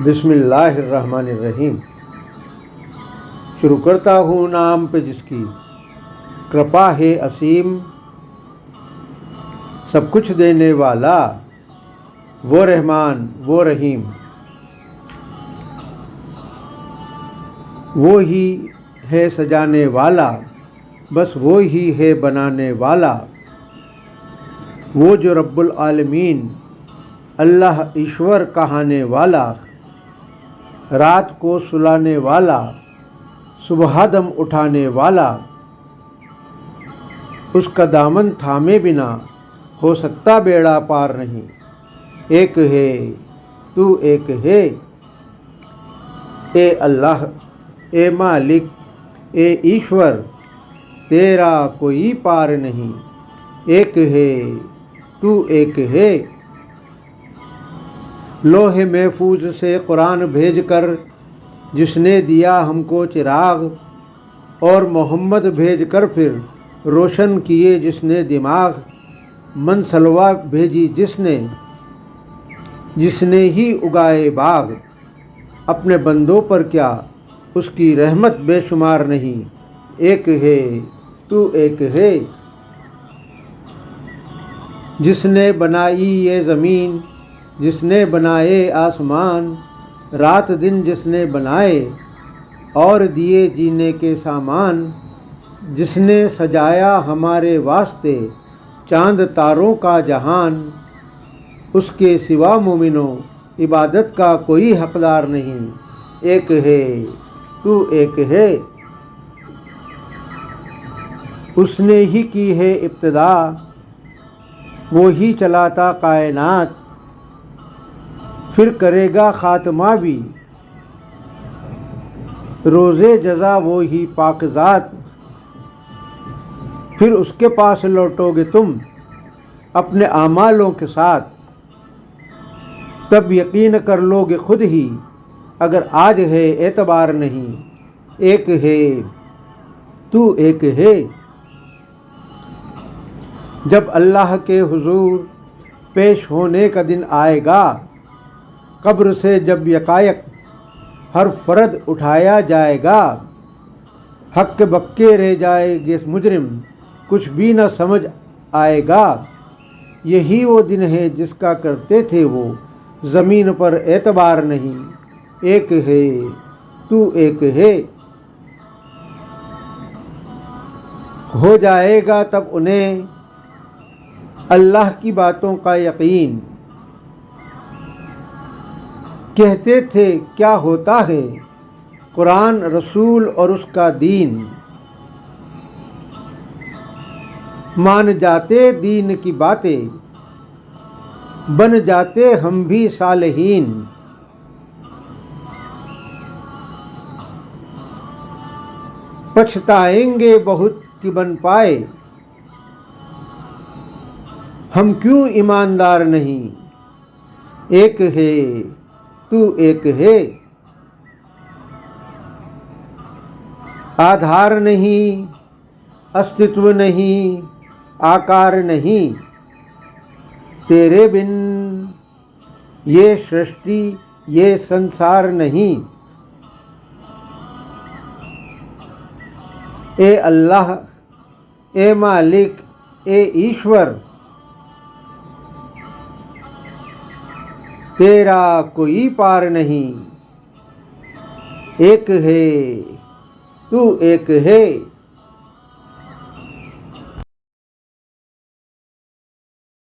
بسم اللہ الرحمن الرحیم۔ شروع کرتا ہوں نام پہ جس کی کرپا ہے اسیم، سب کچھ دینے والا وہ رحمان وہ رحیم۔ وہ ہی ہے سجانے والا، بس وہ ہی ہے بنانے والا۔ وہ جو رب العالمین اللہ ایشور کہانے والا، رات کو سلانے والا، صبح دم اٹھانے والا۔ اس کا دامن تھامے بنا ہو سکتا بیڑا پار نہیں۔ ایک ہے تو ایک ہے، اے اللہ اے مالک اے ایشور، تیرا کوئی پار نہیں۔ ایک ہے تو ایک ہے۔ لوح محفوظ سے قرآن بھیج کر جس نے دیا ہم کو چراغ، اور محمد بھیج کر پھر روشن کیے جس نے دماغ۔ منسلوا بھیجی جس نے ہی اگائے باغ، اپنے بندوں پر کیا اس کی رحمت بے شمار نہیں۔ ایک ہے تو ایک ہے۔ جس نے بنائی یہ زمین، جس نے بنائے آسمان، رات دن جس نے بنائے اور دیے جینے کے سامان۔ جس نے سجایا ہمارے واسطے چاند تاروں کا جہان، اس کے سوا مومنوں عبادت کا کوئی حقدار نہیں۔ ایک ہے تو ایک ہے۔ اس نے ہی کی ہے ابتدا، وہی چلاتا کائنات، پھر کرے گا خاتمہ بھی، روزے جزا وہی پاک ذات۔ پھر اس کے پاس لوٹو گے تم اپنے اعمالوں کے ساتھ، تب یقین کر لو گے خود ہی اگر آج ہے اعتبار نہیں۔ ایک ہے تو ایک ہے۔ جب اللہ کے حضور پیش ہونے کا دن آئے گا، قبر سے جب یکایک ہر فرد اٹھایا جائے گا، حق کے بکے رہ جائے گے مجرم، کچھ بھی نہ سمجھ آئے گا۔ یہی وہ دن ہے جس کا کرتے تھے وہ زمین پر اعتبار نہیں۔ ایک ہے تو ایک ہے۔ ہو جائے گا تب انہیں اللہ کی باتوں کا یقین، کہتے تھے کیا ہوتا ہے قرآن رسول اور اس کا دین۔ مان جاتے دین کی باتیں، بن جاتے ہم بھی صالحین۔ پچھتائیں گے بہت کہ بن پائے، ہم کیوں ایماندار نہیں۔ ایک ہے تو ایک ہے۔ آدھار نہیں، استتو نہیں، آکار نہیں، تیرے بن یہ سرشٹی یہ سنسار نہیں۔ اے اللہ اے مالک اے ایشور، تیرا کوئی پار نہیں۔ ایک ہے تو ایک ہے۔